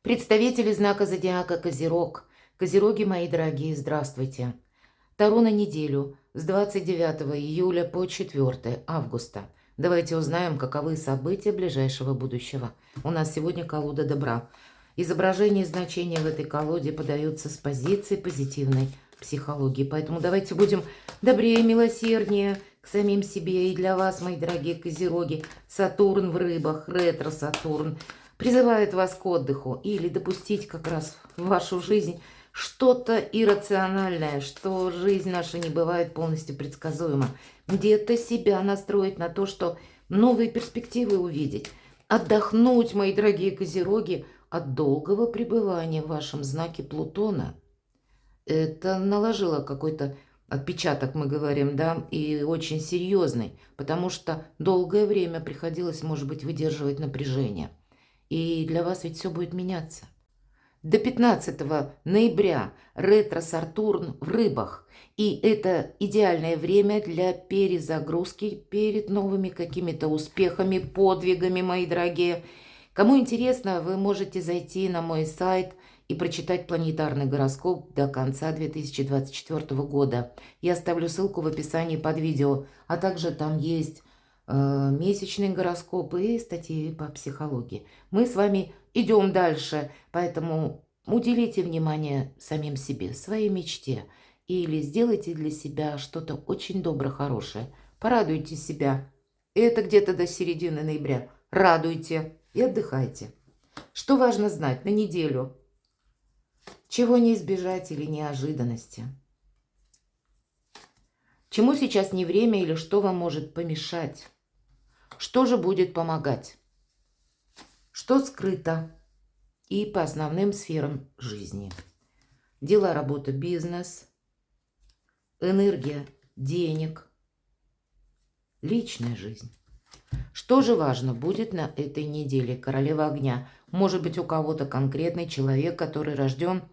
Представители знака зодиака Козерог. Козероги, мои дорогие, здравствуйте. Таро на неделю с 29 июля по 4 августа. Давайте узнаем, каковы события ближайшего будущего. У нас сегодня колода добра. Изображения и значения в этой колоде подаются с позиции позитивной психологии. Поэтому давайте будем добрее, милосерднее к самим себе. И для вас, мои дорогие козероги, Сатурн в рыбах, ретро-Сатурн, призывает вас к отдыху или допустить как раз в вашу жизнь что-то иррациональное, что жизнь наша не бывает полностью предсказуема. Где-то себя настроить на то, что новые перспективы увидеть. Отдохнуть, мои дорогие козероги, от долгого пребывания в вашем знаке Плутона. Это наложило какой-то отпечаток, мы говорим, да, и очень серьезный, потому что долгое время приходилось, может быть, выдерживать напряжение. И для вас ведь все будет меняться. До 15 ноября ретро-Сатурн в рыбах. И это идеальное время для перезагрузки перед новыми какими-то успехами, подвигами, мои дорогие. Кому интересно, вы можете зайти на мой сайт и прочитать планетарный гороскоп до конца 2024 года. Я оставлю ссылку в описании под видео, а также там есть месячные гороскопы и статьи по психологии. Мы с вами идем дальше, поэтому уделите внимание самим себе, своей мечте, или сделайте для себя что-то очень доброе, хорошее. Порадуйте себя. Это где-то до середины ноября. Радуйте и отдыхайте. Что важно знать на неделю? Чего не избежать или неожиданности? Чему сейчас не время или что вам может помешать? Что же будет помогать? Что скрыто? И по основным сферам жизни. Дела, работа, бизнес, энергия, денег, личная жизнь. Что же важно будет на этой неделе? Королева огня. Может быть, у кого-то конкретный человек, который рожден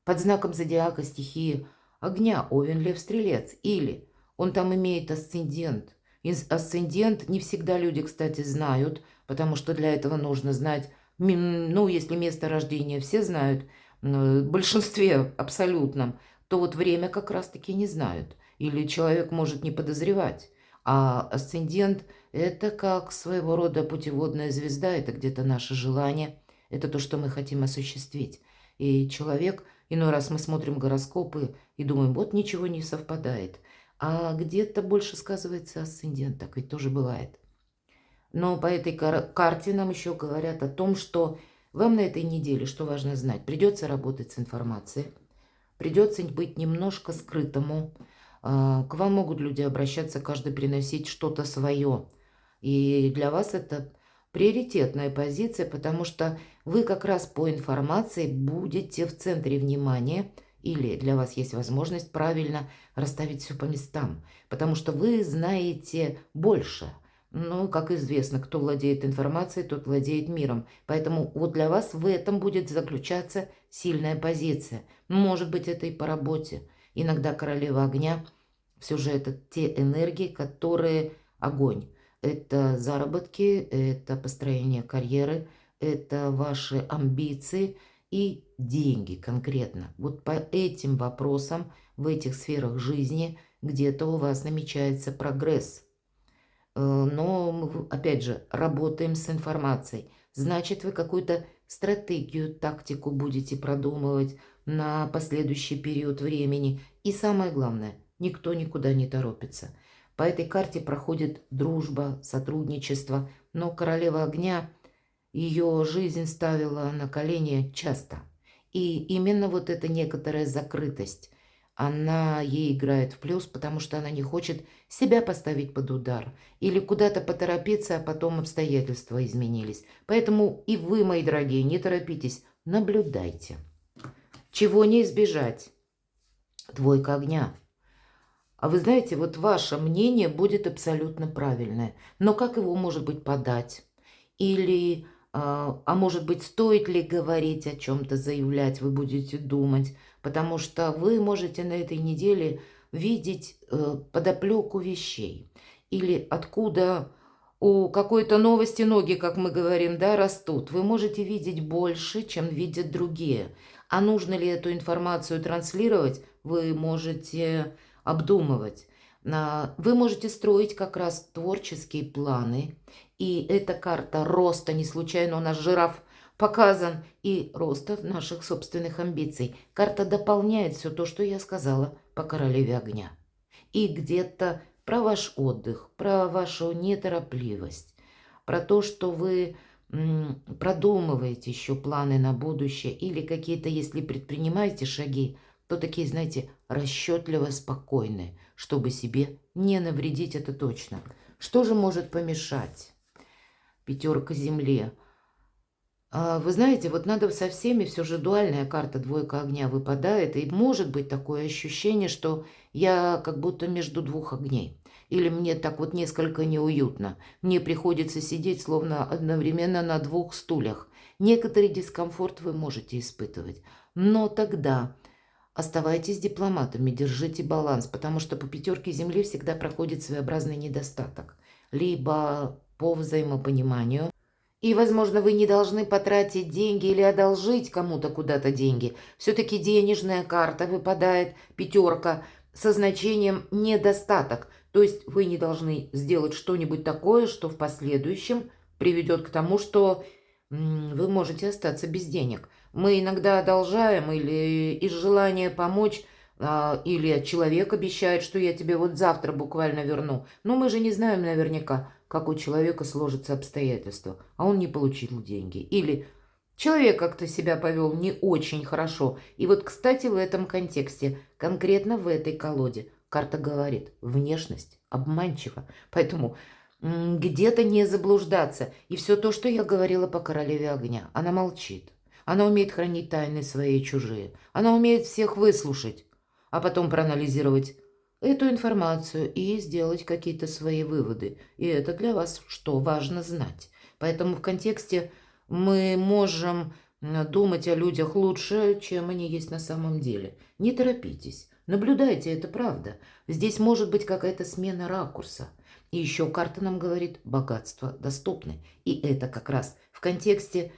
под знаком зодиака стихии огня, Овен, Лев, Стрелец. Или он там имеет асцендент. Асцендент не всегда люди, кстати, знают, потому что для этого нужно знать, ну, если место рождения все знают, в большинстве абсолютном, то вот время как раз-таки не знают. Или человек может не подозревать. А асцендент – это как своего рода путеводная звезда, это где-то наше желание, это то, что мы хотим осуществить. И человек, иной раз мы смотрим гороскопы и думаем, вот ничего не совпадает. А где-то больше сказывается асцендент, так ведь тоже бывает. Но по этой карте нам еще говорят о том, что вам на этой неделе, что важно знать, придется работать с информацией, придется быть немножко скрытому. К вам могут люди обращаться, каждый приносить что-то свое. И для вас это приоритетная позиция, потому что вы как раз по информации будете в центре внимания, или для вас есть возможность правильно расставить все по местам, потому что вы знаете больше. Ну, как известно, кто владеет информацией, тот владеет миром. Поэтому вот для вас в этом будет заключаться сильная позиция. Может быть, это и по работе. Иногда королева огня все же это те энергии, которые огонь. Это заработки, это построение карьеры, это ваши амбиции и деньги конкретно. Вот по этим вопросам в этих сферах жизни где-то у вас намечается прогресс. Но мы, опять же, работаем с информацией. Значит, вы какую-то стратегию, тактику будете продумывать на последующий период времени. И самое главное, никто никуда не торопится. По этой карте проходит дружба, сотрудничество, но королева огня, ее жизнь ставила на колени часто. И именно вот эта некоторая закрытость, она ей играет в плюс, потому что она не хочет себя поставить под удар или куда-то поторопиться, а потом обстоятельства изменились. Поэтому и вы, мои дорогие, не торопитесь, наблюдайте. Чего не избежать? Двойка огня. А вы знаете, вот ваше мнение будет абсолютно правильное. Но как его, может быть, подать? Или, может быть, стоит ли говорить о чем-то, заявлять, вы будете думать. Потому что вы можете на этой неделе видеть подоплеку вещей. Или откуда у какой-то новости ноги, как мы говорим, да, растут. Вы можете видеть больше, чем видят другие. А нужно ли эту информацию транслировать, вы можете обдумывать. Вы можете строить как раз творческие планы. И эта карта роста, не случайно у нас жираф показан, и роста наших собственных амбиций. Карта дополняет все то, что я сказала по королеве огня. И где-то про ваш отдых, про вашу неторопливость, про то, что вы продумываете еще планы на будущее или какие-то, если предпринимаете шаги, то такие, знаете, расчетливо спокойные, чтобы себе не навредить, это точно. Что же может помешать? Пятерка земли. Вы знаете, вот надо со всеми, все же дуальная карта двойка огня выпадает, и может быть такое ощущение, что я как будто между двух огней. Или мне так вот несколько неуютно. Мне приходится сидеть словно одновременно на двух стульях. Некоторый дискомфорт вы можете испытывать. Но тогда оставайтесь дипломатами, держите баланс, потому что по пятерке земли всегда проходит своеобразный недостаток. Либо по взаимопониманию, и, возможно, вы не должны потратить деньги или одолжить кому-то куда-то деньги. Все-таки денежная карта выпадает, пятерка, со значением недостаток. То есть вы не должны сделать что-нибудь такое, что в последующем приведет к тому, что вы можете остаться без денег. Мы иногда одолжаем или из желания помочь, или человек обещает, что я тебе вот завтра буквально верну. Но мы же не знаем наверняка, как у человека сложатся обстоятельства, а он не получил деньги. Или человек как-то себя повел не очень хорошо. И вот, кстати, в этом контексте, конкретно в этой колоде, карта говорит, внешность обманчива. Поэтому где-то не заблуждаться. И все то, что я говорила по королеве огня, она молчит. Она умеет хранить тайны свои и чужие. Она умеет всех выслушать, а потом проанализировать эту информацию и сделать какие-то свои выводы. И это для вас что важно знать. Поэтому в контексте мы можем думать о людях лучше, чем они есть на самом деле. Не торопитесь. Наблюдайте, это правда. Здесь может быть какая-то смена ракурса. И еще карта нам говорит, богатства доступны. И это как раз в контексте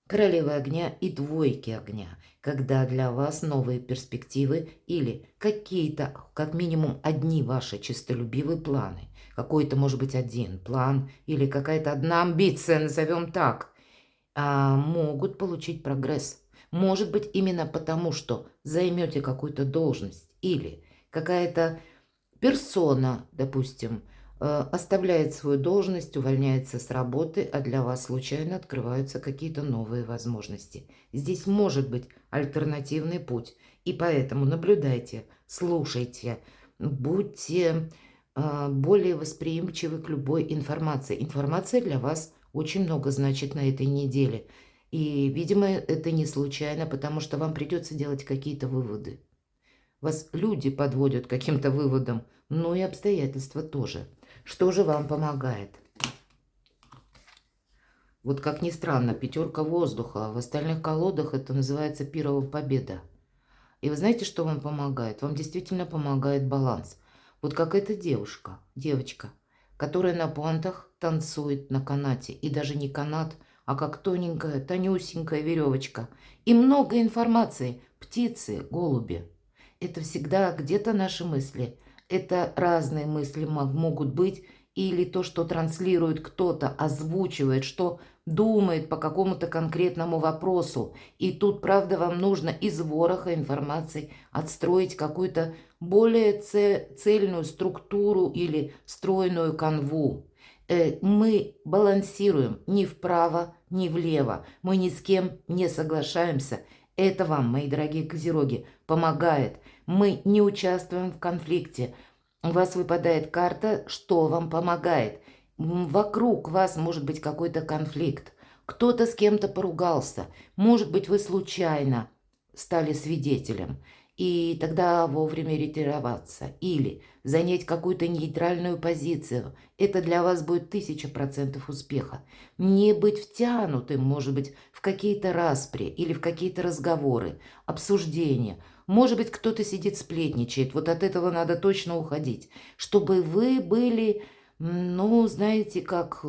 королевы огня и двойки огня, когда для вас новые перспективы или какие-то, как минимум, одни ваши честолюбивые планы. Какой-то, может быть, один план или какая-то одна амбиция, назовем так, могут получить прогресс. Может быть, именно потому, что займете какую-то должность или какая-то персона, допустим, оставляет свою должность, увольняется с работы, а для вас случайно открываются какие-то новые возможности. Здесь может быть альтернативный путь, и поэтому наблюдайте, слушайте, будьте более восприимчивы к любой информации. Информация для вас очень много значит на этой неделе, и, видимо, это не случайно, потому что вам придется делать какие-то выводы. Вас люди подводят к каким-то выводам, но и обстоятельства тоже. Что же вам помогает? Вот как ни странно, пятерка воздуха. В остальных колодах это называется пирова победа. И вы знаете, что вам помогает? Вам действительно помогает баланс. Вот как эта девочка, которая на пуантах танцует на канате. И даже не канат, а как тоненькая, тонюсенькая веревочка. И много информации. Птицы, голуби. Это всегда где-то наши мысли. Это разные мысли могут быть. Или то, что транслирует кто-то, озвучивает, что думает по какому-то конкретному вопросу. И тут, правда, вам нужно из вороха информации отстроить какую-то более цельную структуру или стройную канву. Мы балансируем ни вправо, ни влево. Мы ни с кем не соглашаемся. Это вам, мои дорогие козероги, помогает. Мы не участвуем в конфликте. У вас выпадает карта, что вам помогает. Вокруг вас может быть какой-то конфликт. Кто-то с кем-то поругался. Может быть, вы случайно стали свидетелем. И тогда вовремя ретироваться. Или занять какую-то нейтральную позицию. Это для вас будет 1000% успеха. Не быть втянутым, может быть, в какие-то распри или в какие-то разговоры, обсуждения. Может быть, кто-то сидит сплетничает. Вот от этого надо точно уходить. Чтобы вы были ну, знаете, как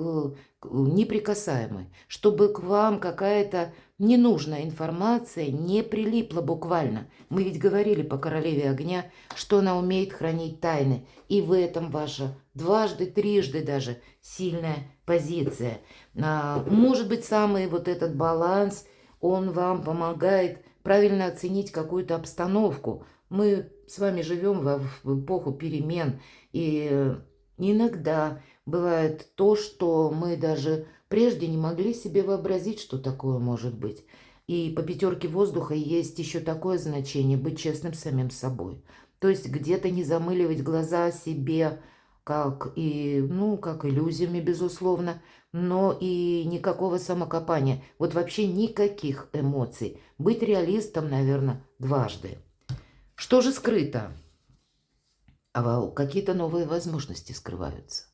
неприкасаемый, чтобы к вам какая-то ненужная информация не прилипла буквально. Мы ведь говорили по королеве огня, что она умеет хранить тайны, и в этом ваша дважды, трижды даже сильная позиция. Может быть, самый вот этот баланс, он вам помогает правильно оценить какую-то обстановку. Мы с вами живем в эпоху перемен, и иногда бывает то, что мы даже прежде не могли себе вообразить, что такое может быть. И по пятерке воздуха есть еще такое значение — быть честным с самим собой. То есть где-то не замыливать глаза себе, как и, ну, как иллюзиями, безусловно, но и никакого самокопания. Вот вообще никаких эмоций. Быть реалистом, наверное, дважды. Что же скрыто? Какие-то новые возможности скрываются.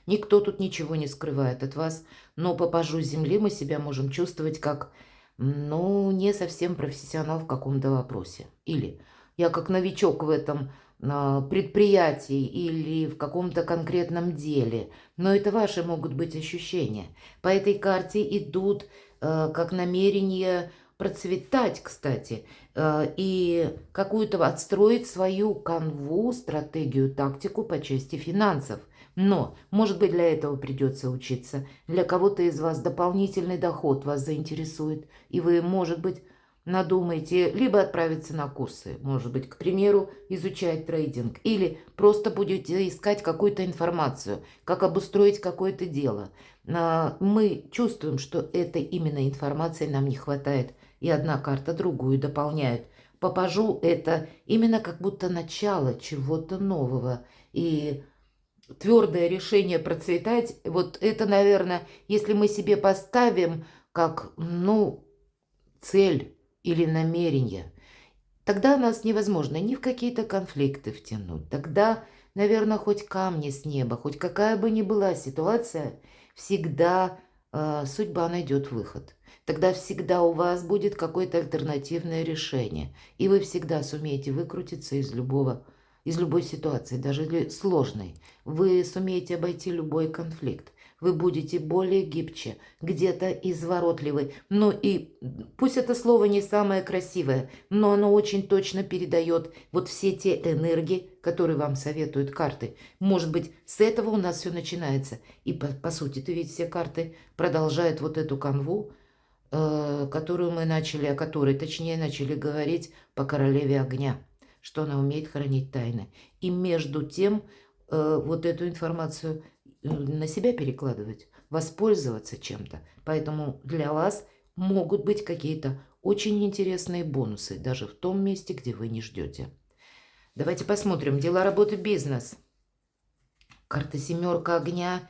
Никто тут ничего не скрывает от вас, но по пажу земли мы себя можем чувствовать как, ну, не совсем профессионал в каком-то вопросе. Или я как новичок в этом предприятии или в каком-то конкретном деле. Но это ваши могут быть ощущения. По этой карте идут как намерения процветать, кстати, и какую-то отстроить свою канву, стратегию, тактику по части финансов. Но, может быть, для этого придется учиться. Для кого-то из вас дополнительный доход вас заинтересует, и вы, может быть, надумаете либо отправиться на курсы, может быть, к примеру, изучать трейдинг, или просто будете искать какую-то информацию, как обустроить какое-то дело. Мы чувствуем, что этой именно информации нам не хватает, и одна карта другую дополняет. По пажу это именно как будто начало чего-то нового, и твердое решение процветать, вот это, наверное, если мы себе поставим как, ну, цель или намерение, тогда нас невозможно ни в какие-то конфликты втянуть. Тогда, наверное, хоть камни с неба, хоть какая бы ни была ситуация, всегда судьба найдет выход. Тогда всегда у вас будет какое-то альтернативное решение, и вы всегда сумеете выкрутиться из любой ситуации, даже сложной. Вы сумеете обойти любой конфликт. Вы будете более гибче, где-то изворотливы. Ну и пусть это слово не самое красивое, но оно очень точно передает вот все те энергии, которые вам советуют карты. Может быть, с этого у нас все начинается. И по сути-то ведь все карты продолжают вот эту канву, которую мы начали, о которой, точнее, начали говорить по королеве огня, что она умеет хранить тайны. И между тем вот эту информацию на себя перекладывать, воспользоваться чем-то. Поэтому для вас могут быть какие-то очень интересные бонусы, даже в том месте, где вы не ждете. Давайте посмотрим. Дела, работа, бизнес. Карта семерка огня.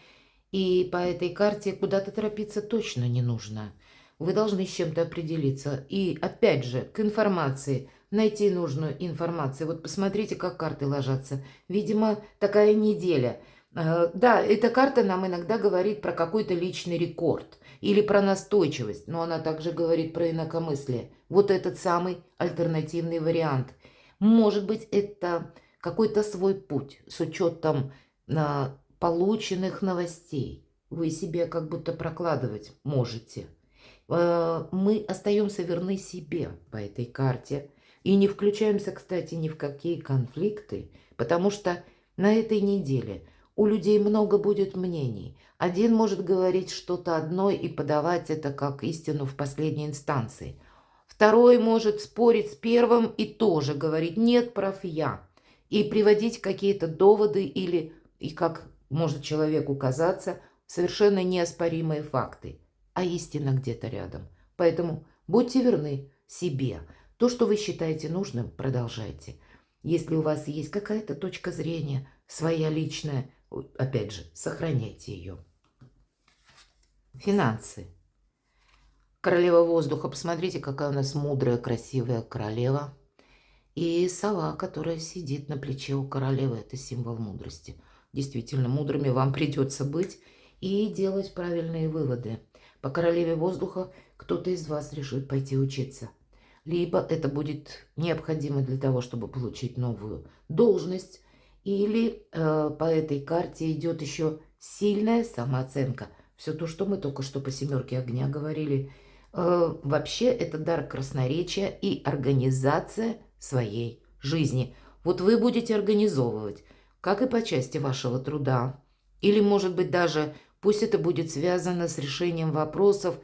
И по этой карте куда-то торопиться точно не нужно. Вы должны с чем-то определиться. И опять же, к информации. Найти нужную информацию. Вот посмотрите, как карты ложатся. Видимо, такая неделя. Да, эта карта нам иногда говорит про какой-то личный рекорд или про настойчивость, но она также говорит про инакомыслие. Вот этот самый альтернативный вариант. Может быть, это какой-то свой путь с учетом полученных новостей. Вы себе как будто прокладывать можете. Мы остаемся верны себе по этой карте и не включаемся, кстати, ни в какие конфликты, потому что на этой неделе у людей много будет мнений. Один может говорить что-то одно и подавать это как истину в последней инстанции. Второй может спорить с первым и тоже говорить «нет, прав я». И приводить какие-то доводы или, и как может человеку казаться, совершенно неоспоримые факты. А истина где-то рядом. Поэтому будьте верны себе. То, что вы считаете нужным, продолжайте. Если у вас есть какая-то точка зрения, своя личная, опять же, сохраняйте ее. Финансы. Королева воздуха. Посмотрите, какая у нас мудрая, красивая королева. И сова, которая сидит на плече у королевы. Это символ мудрости. Действительно, мудрыми вам придется быть и делать правильные выводы. По королеве воздуха кто-то из вас решит пойти учиться. Либо это будет необходимо для того, чтобы получить новую должность. Или по этой карте идет еще сильная самооценка. Все то, что мы только что по семерке огня говорили. Вообще это дар красноречия и организация своей жизни. Вот вы будете организовывать, как и по части вашего труда. Или, может быть, даже пусть это будет связано с решением вопросов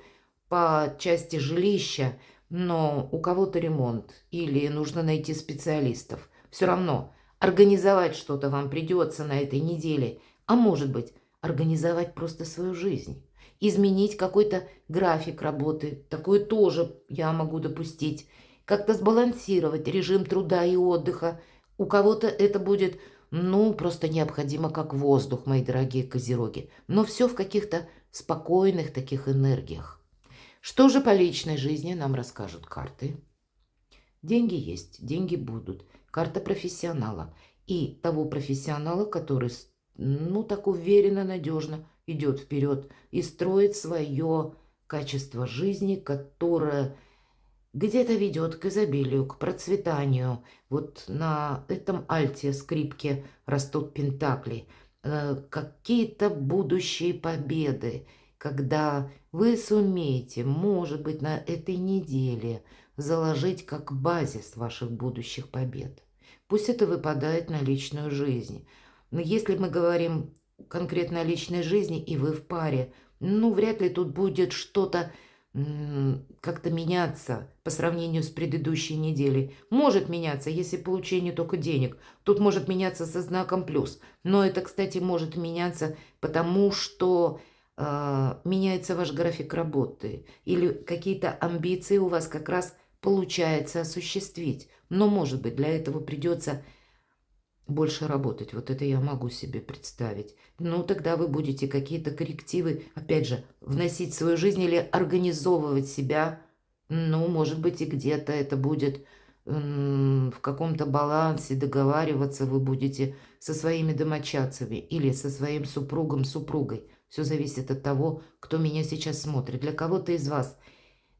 по части жилища, но у кого-то ремонт или нужно найти специалистов. Все равно организовать что-то вам придется на этой неделе, а может быть, организовать просто свою жизнь. Изменить какой-то график работы, такое тоже я могу допустить. Как-то сбалансировать режим труда и отдыха. У кого-то это будет, ну, просто необходимо как воздух, мои дорогие козероги. Но все в каких-то спокойных таких энергиях. Что же по личной жизни нам расскажут карты? Деньги есть, деньги будут. Карта профессионала. И того профессионала, который, ну, так уверенно, надежно идет вперед и строит свое качество жизни, которое где-то ведет к изобилию, к процветанию. Вот на этом альте, скрипке растут пентакли. Какие-то будущие победы, когда вы сумеете, может быть, на этой неделе заложить как базис ваших будущих побед. Пусть это выпадает на личную жизнь. Но если мы говорим конкретно о личной жизни, и вы в паре, ну, вряд ли тут будет что-то как-то меняться по сравнению с предыдущей неделей. Может меняться, если получение только денег. Тут может меняться со знаком плюс. Но это, кстати, может меняться, потому что меняется ваш график работы. Или какие-то амбиции у вас как раз получается осуществить. Но, может быть, для этого придется больше работать. Вот это я могу себе представить. Ну, тогда вы будете какие-то коррективы, опять же, вносить в свою жизнь или организовывать себя. Ну, может быть, и где-то это будет в каком-то балансе, договариваться вы будете со своими домочадцами или со своим супругом, супругой. Все зависит от того, кто меня сейчас смотрит. Для кого-то из вас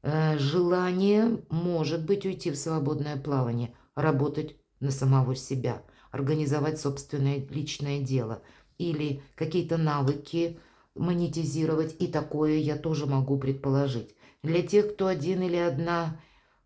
желание может быть уйти в свободное плавание, работать на самого себя, организовать собственное личное дело или какие-то навыки монетизировать, и такое я тоже могу предположить. Для тех, кто один или одна,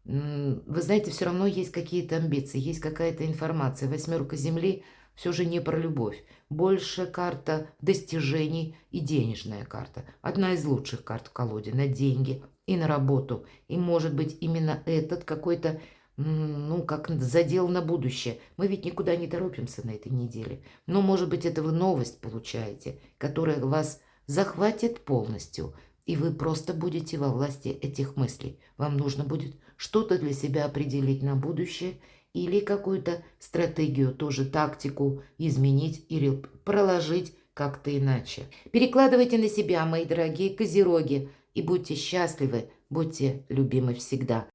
вы знаете, все равно есть какие-то амбиции, есть какая-то информация. Восьмерка Земли все же не про любовь. Больше карта достижений и денежная карта. Одна из лучших карт в колоде на деньги и на работу. И может быть именно этот какой-то, ну, как задел на будущее. Мы ведь никуда не торопимся на этой неделе. Но, может быть, это вы новость получаете, которая вас захватит полностью, и вы просто будете во власти этих мыслей. Вам нужно будет что-то для себя определить на будущее или какую-то стратегию, тоже тактику изменить или проложить как-то иначе. Перекладывайте на себя, мои дорогие козероги, и будьте счастливы, будьте любимы всегда.